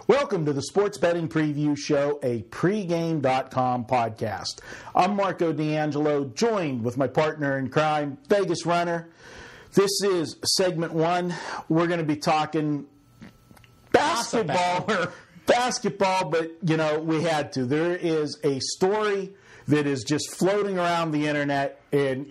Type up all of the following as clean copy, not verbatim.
Welcome to the Sports Betting Preview Show, a pregame.com podcast. I'm Marco D'Angelo, joined with my partner in crime, Vegas Runner. This is segment one. We're going to be talking basketball, but, we had to. There is a story that is just floating around the internet, and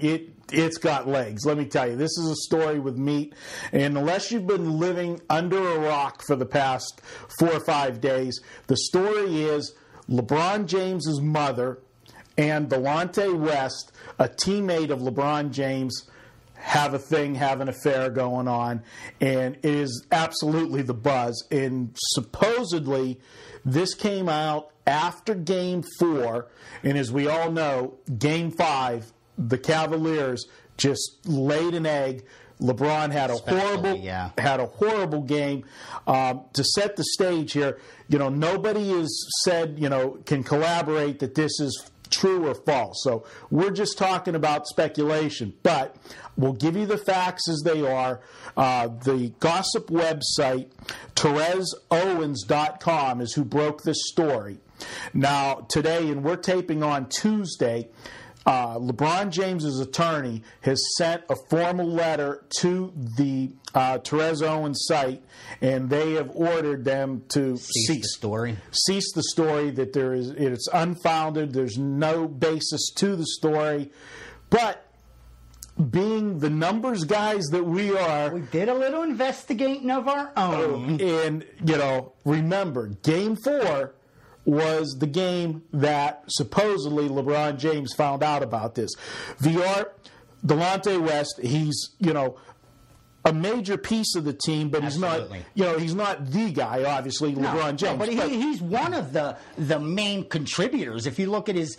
it's got legs. Let me tell you, this is a story with meat, and unless you've been living under a rock for the past 4 or 5 days, the story is LeBron James's mother and Delonte West, a teammate of LeBron James, have an affair going on, and it is absolutely the buzz. And supposedly, this came out after Game 4, and as we all know, Game 5, the Cavaliers just laid an egg. LeBron had a horrible game. To set the stage here, nobody has said, can collaborate that this is true or false. So we're just talking about speculation, but we'll give you the facts as they are. The gossip website, TherezOwens.com, is who broke this story. Now, today, and we're taping on Tuesday, LeBron James's attorney has sent a formal letter to the Therez Owens site, and they have ordered them to cease the story. That it's unfounded. There's no basis to the story, but being the numbers guys that we are, we did a little investigating of our own. And remember, Game 4 was the game that supposedly LeBron James found out about this. Delonte West, he's, a major piece of the team, but Absolutely. he's not the guy, obviously, LeBron James. No, but he's one of the main contributors. If you look at his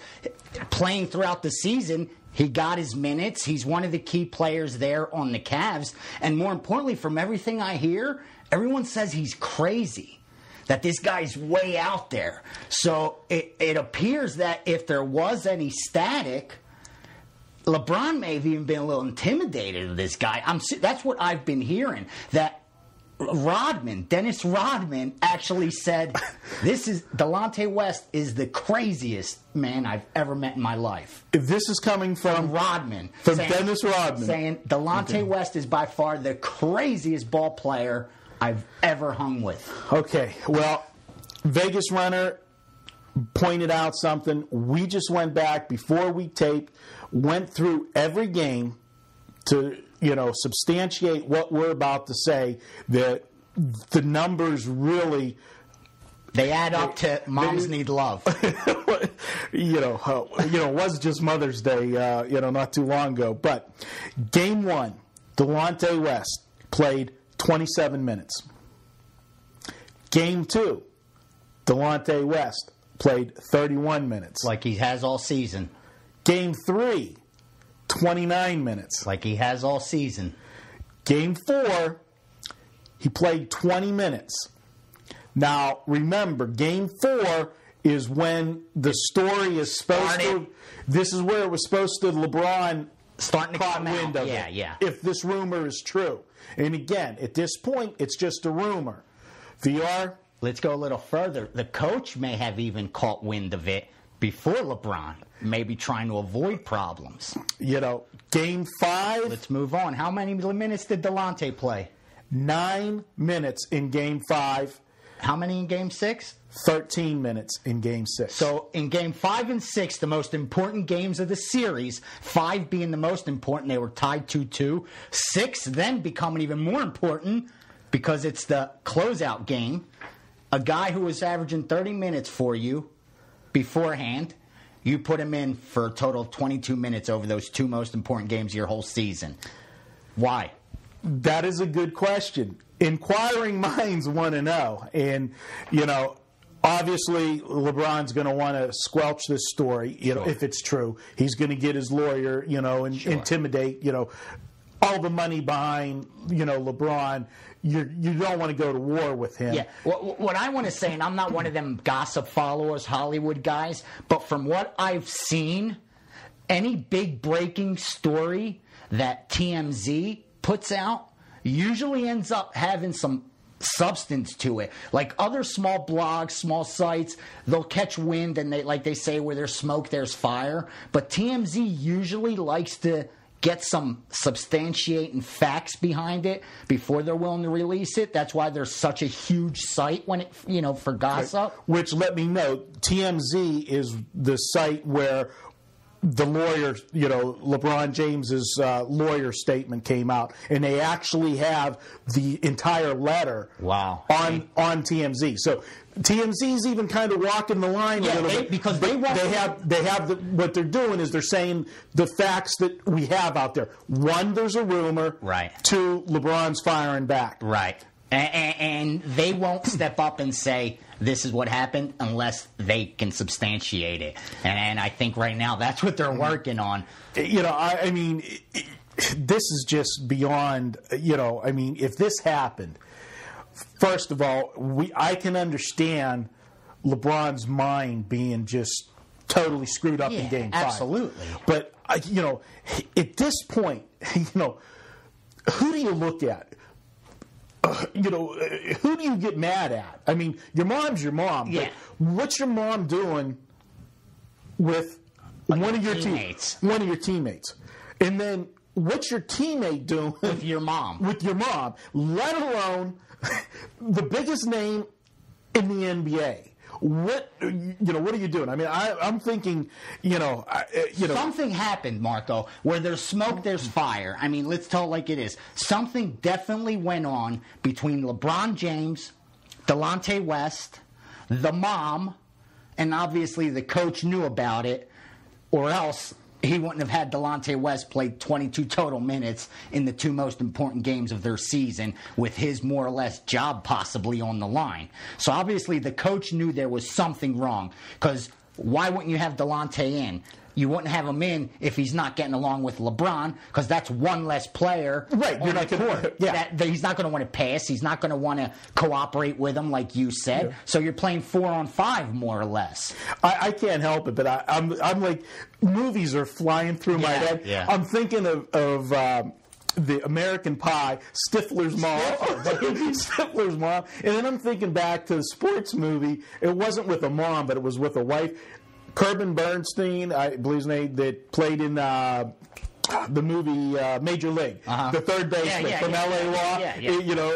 playing throughout the season, he got his minutes. He's one of the key players there on the Cavs. And more importantly, from everything I hear, everyone says he's crazy, that this guy's way out there. So it appears that if there was any static, LeBron may have even been a little intimidated of this guy. That's what I've been hearing, that Dennis Rodman actually said, Delonte West is the craziest man I've ever met in my life. If this is coming from Rodman. Dennis Rodman. Saying Delonte West is by far the craziest ball player I've ever hung with. Okay, well, Vegas Runner pointed out something. We just went back before we taped, went through every game to, substantiate what we're about to say, that the numbers really, they add up to moms need love. It was just Mother's Day, not too long ago. But Game 1, Delonte West played 27 minutes. Game 2, Delonte West played 31 minutes. Like he has all season. Game 3, 29 minutes. Like he has all season. Game 4, he played 20 minutes. Now, remember, Game 4 is when the story is supposed to... This is where it was supposed to, LeBron starting to caught come wind out. of Yeah, it. yeah. If this rumor is true. And again, at this point, it's just a rumor. VR? Let's go a little further. The coach may have even caught wind of it before LeBron, maybe trying to avoid problems. Game 5. Let's move on. How many minutes did Delonte play? 9 minutes in Game 5. How many in Game 6? 13 minutes in Game 6. So in Game 5 and 6, the most important games of the series, 5 being the most important, they were tied 2-2. 6 then becoming even more important because it's the closeout game. A guy who was averaging 30 minutes for you beforehand, you put him in for a total of 22 minutes over those 2 most important games of your whole season. Why? That is a good question. Inquiring minds want to know. And, obviously LeBron's going to want to squelch this story, Sure. if it's true. He's going to get his lawyer, and Sure. intimidate, all the money behind, LeBron. You don't want to go to war with him. Yeah. What I want to say, and I'm not one of them gossip followers, Hollywood guys, but from what I've seen, any big breaking story that TMZ puts out usually ends up having some substance to it. Like other small blogs, small sites, they'll catch wind and they say where there's smoke, there's fire. But TMZ usually likes to get some substantiating facts behind it before they're willing to release it. That's why there's such a huge site when it, for gossip. Which, let me know, TMZ is the site where the lawyer, LeBron James's lawyer statement came out, and they actually have the entire letter on TMZ. So TMZ's even kind of walking the line a little bit because what they're doing is they're saying the facts that we have out there. One, there's a rumor. Right. Two, LeBron's firing back. Right. And they won't step up and say this is what happened unless they can substantiate it. And I think right now that's what they're working on. I mean, this is just beyond, if this happened, first of all, I can understand LeBron's mind being just totally screwed up in Game 5. Absolutely. But, at this point, who do you look at? Who do you get mad at? I mean, your mom's your mom. Yeah. But what's your mom doing with one of your teammates? One of your teammates. And then what's your teammate doing with your mom? With your mom, let alone the biggest name in the NBA. What are you doing? I mean, I'm thinking, something happened, Marco, where there's smoke, there's fire. I mean, let's tell it like it is. Something definitely went on between LeBron James, Delonte West, the mom, and obviously the coach knew about it, or else he wouldn't have had Delonte West play 22 total minutes in the two most important games of their season with his more or less job possibly on the line. So obviously the coach knew there was something wrong, because why wouldn't you have Delonte in? You wouldn't have him in if he's not getting along with LeBron, because that's one less player on the court. That he's not going to want to pass. He's not going to want to cooperate with him, like you said. Yeah. So you're playing 4-on-5 more or less. I can't help it, but I'm like, movies are flying through my head. Yeah. I'm thinking of the American Pie, Stifler's mom. Stifler's mom. And then I'm thinking back to the sports movie. It wasn't with a mom, but it was with a wife. Corbin Bernstein, I believe his name, that played in the movie Major League, the third baseman from L.A. Law,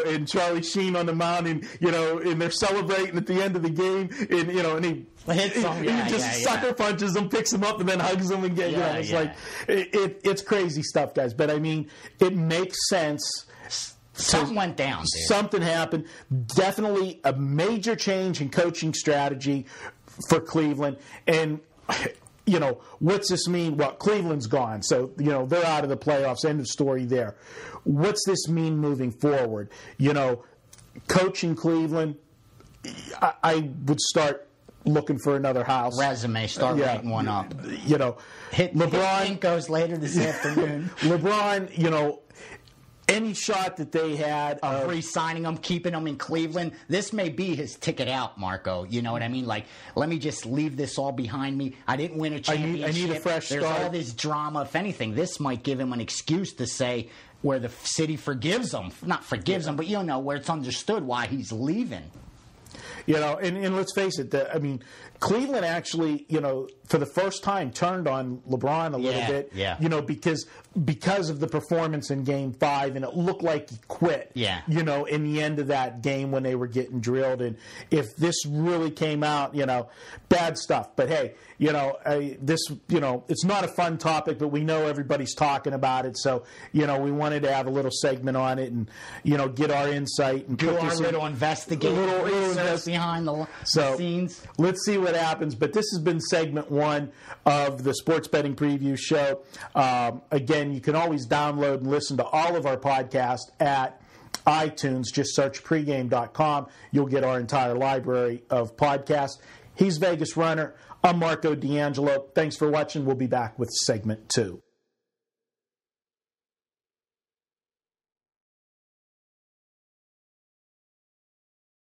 and Charlie Sheen on the mound, and they're celebrating at the end of the game, and he hits him, he just sucker punches him, picks him up, and then hugs him again. It's like it's crazy stuff, guys. But I mean, it makes sense. Something went down, dude. Something happened. Definitely a major change in coaching strategy for Cleveland. And, what's this mean? Well, Cleveland's gone. So, they're out of the playoffs. End of story there. What's this mean moving forward? Coaching Cleveland, I would start looking for another house. Resume, start writing one up. LeBron goes later this afternoon. LeBron, any shot that they had of re-signing him, keeping him in Cleveland, this may be his ticket out, Marco. You know what I mean? Like, let me just leave this all behind me. I didn't win a championship. I need a fresh start. There's all this drama. If anything, this might give him an excuse to say where the city forgives him. Not forgives him, but where it's understood why he's leaving. And let's face it, Cleveland actually, for the first time turned on LeBron a little bit, because of the performance in Game 5, and it looked like he quit, in the end of that game when they were getting drilled. And if this really came out, bad stuff. But hey, it's not a fun topic, but we know everybody's talking about it. So, we wanted to have a little segment on it and, get our insight and do our little investigation research behind the scenes. Let's see what happens. But this has been segment 1 of the Sports Betting Preview Show. Again, you can always download and listen to all of our podcasts at iTunes. Just search pregame.com. You'll get our entire library of podcasts. He's Vegas Runner. I'm Marco D'Angelo. Thanks for watching. We'll be back with segment 2.